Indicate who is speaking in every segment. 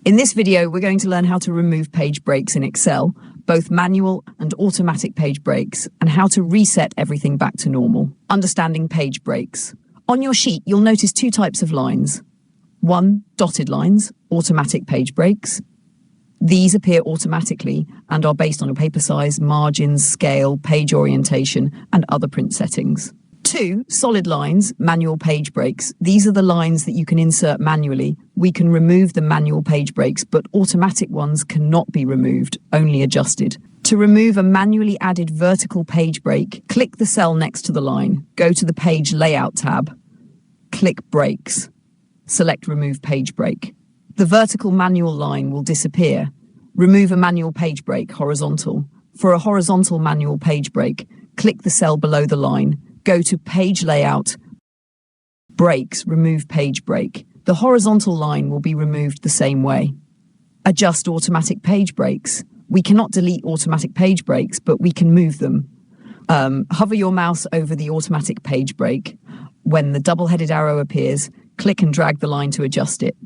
Speaker 1: In this video, we're going to learn how to remove page breaks in Excel, both manual and automatic page breaks, and how to reset everything back to normal. Understanding page breaks. On your sheet, you'll notice two types of lines. One, dotted lines, automatic page breaks. These appear automatically and are based on a paper size, margins, scale, page orientation, and other print settings. Two, solid lines, manual page breaks. These are the lines that you can insert manually. We can remove the manual page breaks, but automatic ones cannot be removed, only adjusted. To remove a manually added vertical page break, click the cell next to the line, go to the Page Layout tab, click Breaks, select Remove Page Break. The vertical manual line will disappear. Remove a manual page break, horizontal. For a horizontal manual page break, click the cell below the line, go to Page Layout, Breaks, Remove Page Break. The horizontal line will be removed the same way. Adjust automatic page breaks. We cannot delete automatic page breaks, but we can move them. Hover your mouse over the automatic page break. When the double-headed arrow appears, click and drag the line to adjust it.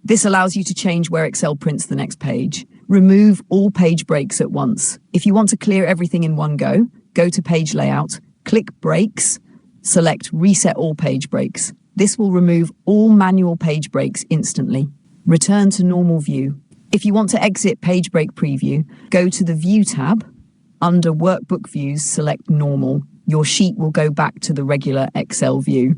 Speaker 1: This allows you to change where Excel prints the next page. Remove all page breaks at once. If you want to clear everything in one go, go to Page Layout, click Breaks, select Reset All Page Breaks. This will remove all manual page breaks instantly. Return to normal view. If you want to exit Page Break Preview, go to the View tab. Under Workbook Views, select Normal. Your sheet will go back to the regular Excel view.